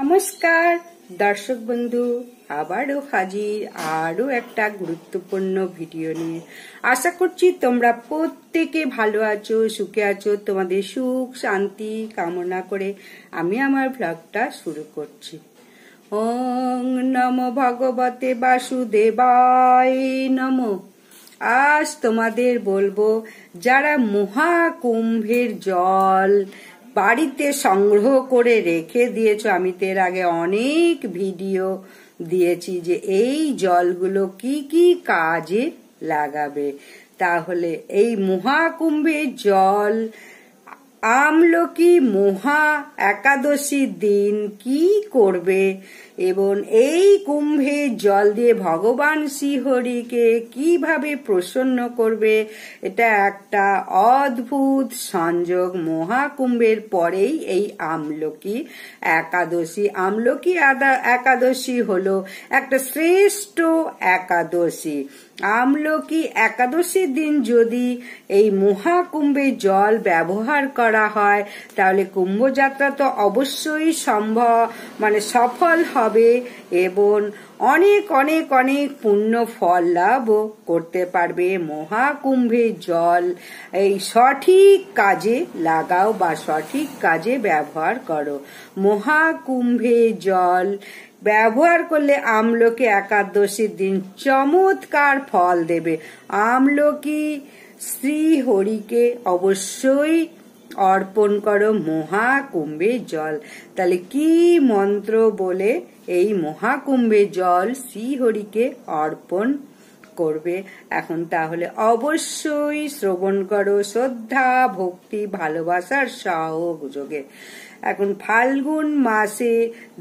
নমস্কার দর্শক বন্ধু, আবারও হাজির আরো একটা গুরুত্বপূর্ণ ভিডিও নিয়ে। আশা করছি তোমরা প্রত্যেকে ভালো আছো, সুখে আছো। তোমাদের সুখ শান্তি কামনা করে আমি আমার ব্লগটা শুরু করছি। ওং নমো ভগবতে বাসুদেবায় নমো। আজ তোমাদের বলবো, যারা মহাকুম্ভের জল বাড়িতে সংগ্রহ করে রেখে দিয়েছো, আমি তো এর আগে অনেক ভিডিও দিয়েছি যে এই জলগুলো কি কি কাজে লাগাবে। তাহলে এই মহাকুম্ভের জল আমলকি মহা একাদশীর দিন কি করবে এবং এই কুম্ভের জল দিয়ে ভগবান শ্রীহরিকে কিভাবে প্রসন্ন করবে, এটা একটা অদ্ভুত সংযোগ। মহাকুম্ভের পরেই এই আমলকি একাদশী। আমলকি একাদশী হলো একটা শ্রেষ্ঠ একাদশী। আমলকি একাদশীর দিন যদি এই মহাকুম্ভের জল ব্যবহার করা হয়, তাহলে কুম্ভযাত্রা তো অবশ্যই সফল হবে এবং অনেক অনেক অনেক পুণ্য ফল লাভ করতে পারবে। মহাকুম্ভের জল এই সঠিক কাজে লাগাও বা সঠিক কাজে ব্যবহার করো। মহাকুম্ভের জল ব্যবহার করলে আমলকি একাদশীর দিন চমৎকার ফল দেবে। আমলকি শ্রীহরিকে অবশ্যই অর্পণ করো মহাকুম্ভের জল। তাহলে কি মন্ত্র বলে এই মহাকুম্ভের জল শ্রীহরিকে অর্পণ করবে এখন তাহলে অবশ্যই শ্রবণ করো শ্রদ্ধা ভক্তি ভালোবাসার সহযোগে। এখন ফাল্গুন মাসে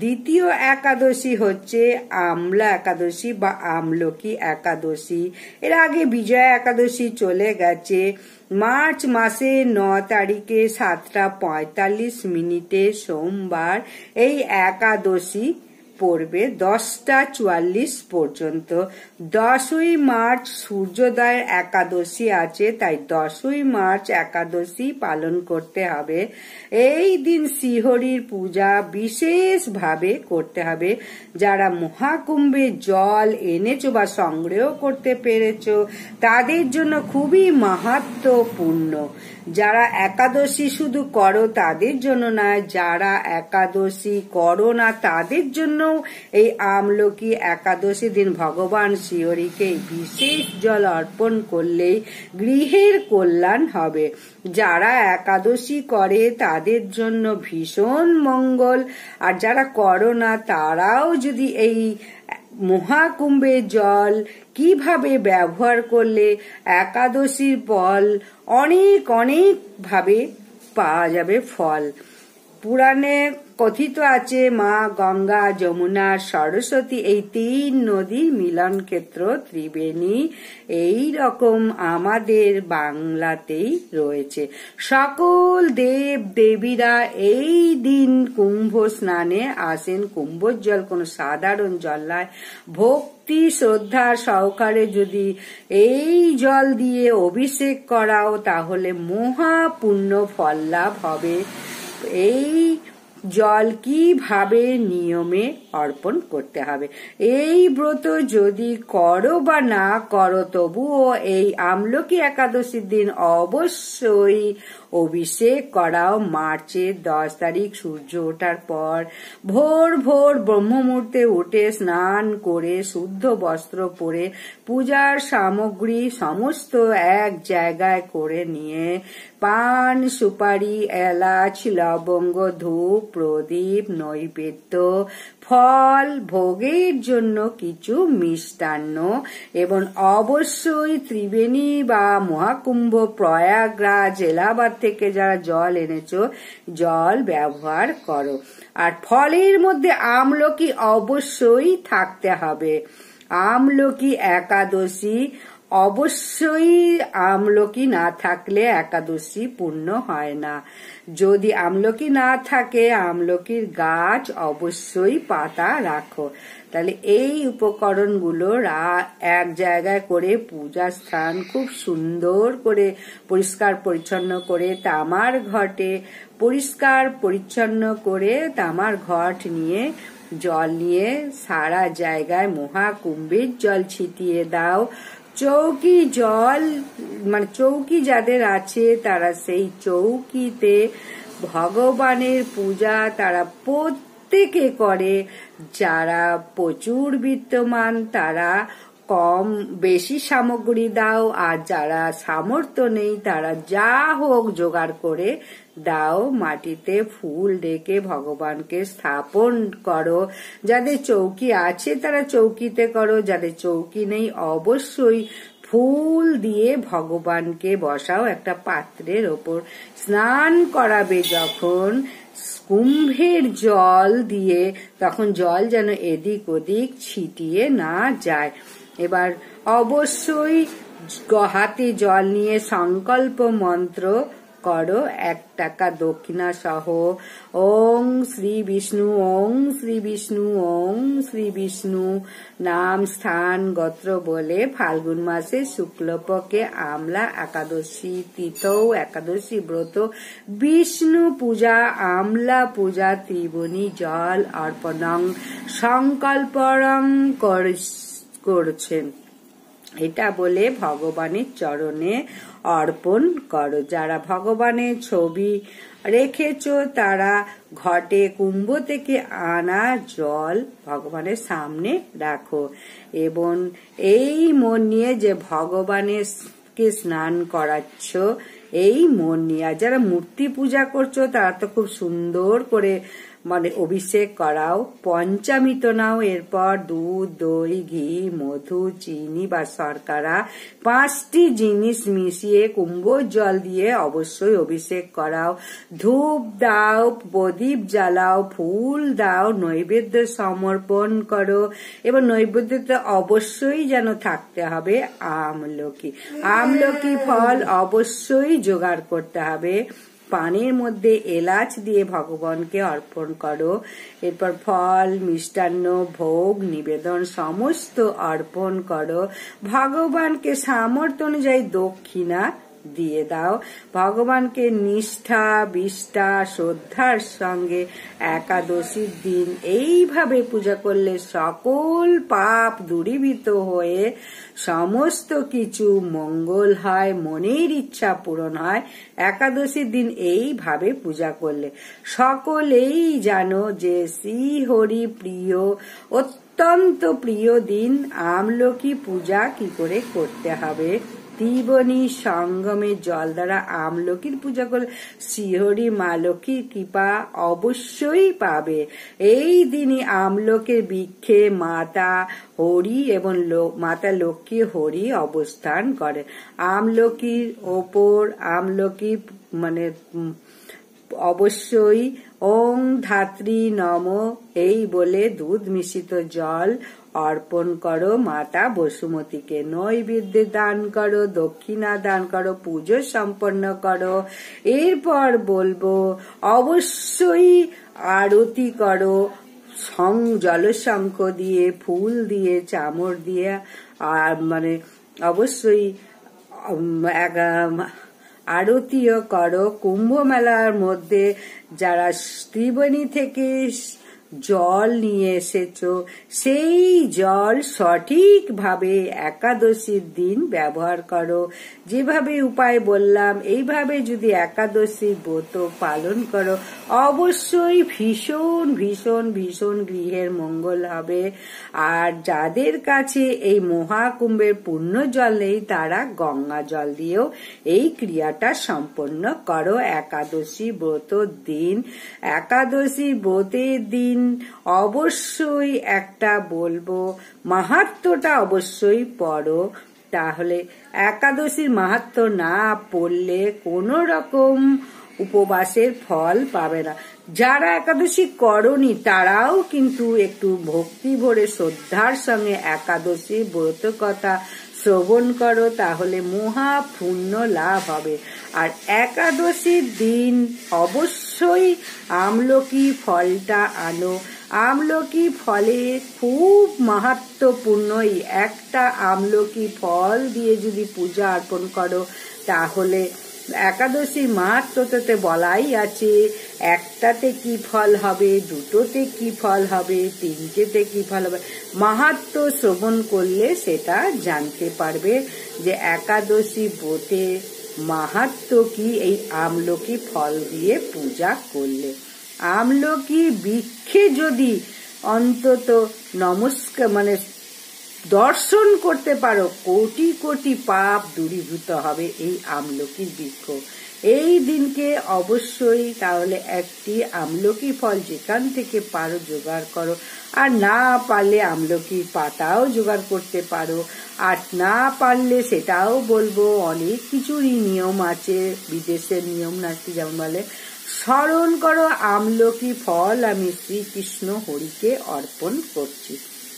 দ্বিতীয় একাদশী হচ্ছে আমলা একাদশী বা আমলকি একাদশী। এর আগে বিজয়া একাদশী চলে গেছে। মার্চ মাসে 9 তারিখে 7:45 সোমবার এই একাদশী পড়বে 10:44 পর্যন্ত। 10ই মার্চ সূর্যোদয়ের একাদশী আছে, তাই 10ই মার্চ একাদশী পালন করতে হবে। এই দিন শ্রীহরির পূজা বিশেষভাবে করতে হবে। যারা মহাকুম্ভের জল এনেছো বা সংগ্রহ করতে পেরেছো, তাদের জন্য খুবই মাহাত্ম্যপূর্ণ। যারা একাদশী শুধু করো তাদের জন্য না, যারা একাদশী করো না তাদের জন্য এই আমলকি একাদশী দিন ভগবান শ্রীহরিকে বিশেষ জল অর্পণ করলেই গৃহের কল্যাণ হবে। যারা একাদশী করে তাদের জন্য ভীষণ মঙ্গল, আর যারা করো না তারাও যদি এই মহাকুম্ভের জল কিভাবে ব্যবহার করলে একাদশীর ফল অনেক অনেক ভাবে পাওয়া যাবে ফল। পুরাণে কথিত আছে মা গঙ্গা যমুনা সরস্বতী এই 3 নদীর মিলন ক্ষেত্র ত্রিবেণী এই রকম আমাদের বাংলাতেই রয়েছে। সকল দেব দেবীরা এই দিন কুম্ভ স্নানে আসেন। কুম্ভর জল কোনো সাধারণ জল নয়। ভক্তি শ্রদ্ধা সহকারে যদি এই জল দিয়ে অভিষেক করাও, তাহলে মহা পুণ্য ফল লাভ হবে। এই জল কিভাবে নিয়মে অর্পণ করতে হবে, এই ব্রত যদি করো বা না করো, তবুও এই আমলকি একাদশীর দিন অবশ্যই অভিষেক করাও। মার্চের 10 তারিখ সূর্য ওঠার পর ভোর ভোর ব্রহ্ম মুহূর্তে উঠে স্নান করে শুদ্ধ বস্ত্র পরে পূজার সামগ্রী সমস্ত এক জায়গায় করে নিয়ে পান সুপারি এলাচ লবঙ্গ ধূপ প্রদীপ নৈবেদ্য ফল ভোগের জন্য কিছু মিষ্টান্ন এবং অবশ্যই ত্রিবেণী বা মহাকুম্ভ প্রয়াগরাজ এলাহাবাদ থেকে যারা জল এনেছো জল ব্যবহার করো। আর ফলের মধ্যে আমলকি অবশ্যই থাকতে হবে। আমলকি একাদশী অবশ্যই আমলকি না থাকলে একাদশী পূর্ণ হয় না। যদি আমলকি না থাকে আমলকির গাছ অবশ্যই পাতা রাখো। তাহলে এই উপকরণগুলো এক জায়গায় করে পূজা স্থান খুব সুন্দর করে পরিষ্কার পরিচ্ছন্ন করে তামার ঘটে পরিষ্কার পরিচ্ছন্ন করে তামার ঘট নিয়ে জল নিয়ে সারা জায়গায় মহাকুম্ভের জল ছিটিয়ে দাও। চৌকি জল মানে চৌকি যাদের আছে তারা সেই চৌকিতে ভগবানের পূজা তারা প্রত্যেকে করে। যারা প্রচুর বিত্তমান তারা কম বেশি সামগ্রী দাও, আর যারা সামর্থ্য নেই তারা যা হোক জোগাড় করে দাও। মাটিতে ফুল রেখে ভগবানকে স্থাপন করো। যাদের চৌকি আছে তারা চৌকিতে করো, যাদের চৌকি নেই অবশ্যই ফুল দিয়ে ভগবানকে বসাও একটা পাত্রের ওপর। স্নান করাবে যখন কুম্ভের জল দিয়ে তখন জল যেন এদিক ওদিক ছিটিয়ে না যায়। এবার অবশ্যই হাতে জল নিয়ে সংকল্প মন্ত্র করো 1 টাকা দক্ষিণা সহ। ওং শ্রী বিষ্ণু ওং শ্রী বিষ্ণু ওং শ্রী বিষ্ণু নাম স্থান গোত্র বলে ফাল্গুন মাসে শুক্লপক্ষে আমলা একাদশী তিথৌ একাদশী ব্রত বিষ্ণু পূজা আমলা পূজা ত্রিবেণী জল অর্পণং সংকল্পরং করছেন। এটা বলে ভগবানের চরণে অর্পণ করো। যারা ভগবানের ছবি রেখেছ তারা ঘটে কুম্ভ থেকে আনা জল ভগবানের সামনে রাখো এবং এই মন নিয়ে যে ভগবানকে স্নান করাচ্ছ এই মন নিয়ে। যারা মূর্তি পূজা করছো তারা তো খুব সুন্দর করে মানে অভিষেক করাও, পঞ্চামৃত নাও, এরপর দুধ দই ঘি মধু চিনি বা শর্করা 5টি জিনিস মিশিয়ে কুম্ভ জল দিয়ে অবশ্যই অভিষেক করাও। ধূপ দাও, প্রদীপ জ্বালাও, ফুল দাও, নৈবেদ্য সমর্পণ করো এবং নৈবেদ্যতে অবশ্যই যেন থাকতে হবে আমলকি ফল অবশ্যই জোগাড় করতে হবে। পানির মধ্যে এলাচ দিয়ে ভগবানকে অর্পণ করো। এরপর ফল মিষ্টান্ন ভোগ নিবেদন সমস্ত অর্পণ করো। ভগবানকে সামর্থ্য অনুযায়ী দক্ষিণা দিয়ে দাও। ভগবানকে নিষ্ঠা বিষ্ঠা শ্রদ্ধার সঙ্গে একাদশীর দিন এইভাবে পূজা করলে সকল পাপ দূরীভূত হয়ে সমস্ত কিছু মঙ্গল হয়, মনের ইচ্ছা পূরণ হয়। একাদশীর দিন এইভাবে পূজা করলে সকলেই জানো যে শ্রীহরি প্রিয় অত্যন্ত প্রিয় দিন আমলকি পূজা কি করে করতে হবে। ত্রিবেণী সঙ্গমের জল দ্বারা আমলকির পূজা করলে শ্রীহরি মা লক্ষ্মীর কৃপা অবশ্যই পাবে। এই দিনই আমলকির বৃক্ষে মাতা হরি এবং মাতা লক্ষ্মী হরি অবস্থান করে। আমলকির ওপর আমলকি মানে অবশ্যই ওং ধাত্রী নম এই বলে দুধ মিশ্রিত জল অর্পণ করো মাতা বসুমতীকে। নৈবেদ্য দান করো, দক্ষিণা দান করো, পুজো সম্পন্ন করো। এরপর বলবো অবশ্যই আরতি করো জলশঙ্খ দিয়ে ফুল দিয়ে চামর দিয়ে, আর মানে অবশ্যই আরতিও করো। কুম্ভ মেলার মধ্যে যারা ত্রিবেণী থেকে জল নিয়ে এসেছো সেই জল সঠিকভাবে একাদশীর দিন ব্যবহার করো। যেভাবে উপায় বললাম এইভাবে যদি একাদশী ব্রত পালন করো অবশ্যই ভীষণ ভীষণ ভীষণ গৃহের মঙ্গল হবে। আর যাদের কাছে এই মহাকুম্ভের পুণ্য জল নেই তারা গঙ্গা জল দিয়েও এই ক্রিয়াটা সম্পন্ন করো একাদশী ব্রতর দিন। একাদশী ব্রতের দিন অবশ্যই একটা বলবো মাহাত্ম্যটা অবশ্যই পড়ো। তাহলে একাদশীর মাহাত্ম্য না পড়লে কোনো রকম উপবাসের ফল পাবে না। যারা একাদশী করনি তারাও কিন্তু একটু ভক্তি ভরে শ্রদ্ধার সঙ্গে একাদশী ব্রত কথা শ্রবণ করো, তাহলে মহা পুণ্য লাভ হবে। আর একাদশীর দিন অবশ্যই আমলকি ফলটা আনো। আমলকি ফলে খুব মাহাত্ম্যপূর্ণ। একটা আমলকি ফল দিয়ে যদি পূজা অর্পণ করো, তাহলে একাদশী মাহাত্ম্যতে বলাই আছে, একটাতে কি ফল হবে, দুটোতে কি ফল হবে, তিনটেতে কি ফল হবে। মাহাত্ম্য শ্রবণ করলে সেটা জানতে পারবে যে একাদশী ব্রতে মাহাত্ম্য কি, এই আমলকি ফল দিয়ে পূজা করলে। আমলকি বৃক্ষে যদি অন্তত নমস্কার দর্শন করতে পারো, কোটি কোটি পাপ দূরীভূত হবে এই আমলকি বৃক্ষ। এই দিনকে অবশ্যই তাহলে একটি আমলকি ফল যেখান থেকে পারো জোগাড় করো। আর না পারলে আমলকির পাতাও জোগাড় করতে পারো। আর না পারলে সেটাও বলবো, অনেক কিছুরই নিয়ম আছে, বিদেশের নিয়ম নাকি, যেমন বলে স্মরণ করো আমলকি ফল আমি শ্রীকৃষ্ণ হরিকে অর্পণ করছি।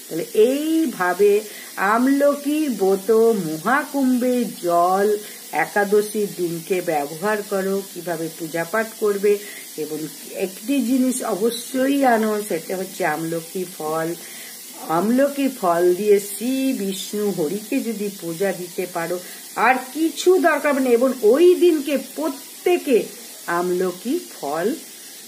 তাহলে এইভাবে আমলকি ব্রত মহাকুম্ভে জল একাদশীর দিনকে ব্যবহার করো। কিভাবে পূজা পাঠ করবে, এবং একটি জিনিস অবশ্যই আনো, সেটা হচ্ছে আমলকি ফল। আমলকি ফল দিয়ে শ্রী বিষ্ণু হরিকে যদি পূজা দিতে পারো, আর কিছু দরকার নেই। এবং ওই দিনকে প্রত্যেকে আমলকি ফল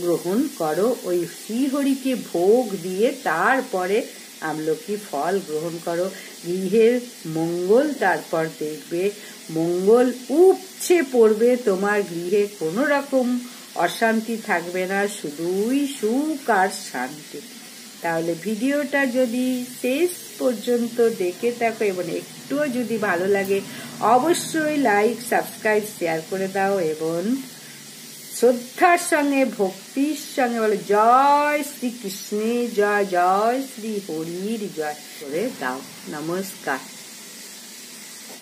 গ্রহণ করো, ওই শ্রীহরিকে ভোগ দিয়ে তারপরে আমলকি ফল গ্রহণ করো। গৃহের মঙ্গল তারপর দেখবে, মঙ্গল উপচে পড়বে, তোমার গৃহে কোনো রকম অশান্তি থাকবে না, শুধুই সুখ আর শান্তি। তাহলে ভিডিওটা যদি শেষ পর্যন্ত দেখে থাকো এবং একটুও যদি ভালো লাগে, অবশ্যই লাইক, সাবস্ক্রাইব, শেয়ার করে দাও এবং শ্রদ্ধার সঙ্গে ভক্তির সঙ্গে বলে জয় শ্রীকৃষ্ণের জয়, জয় শ্রী হরির জয় করে দাও। নমস্কার।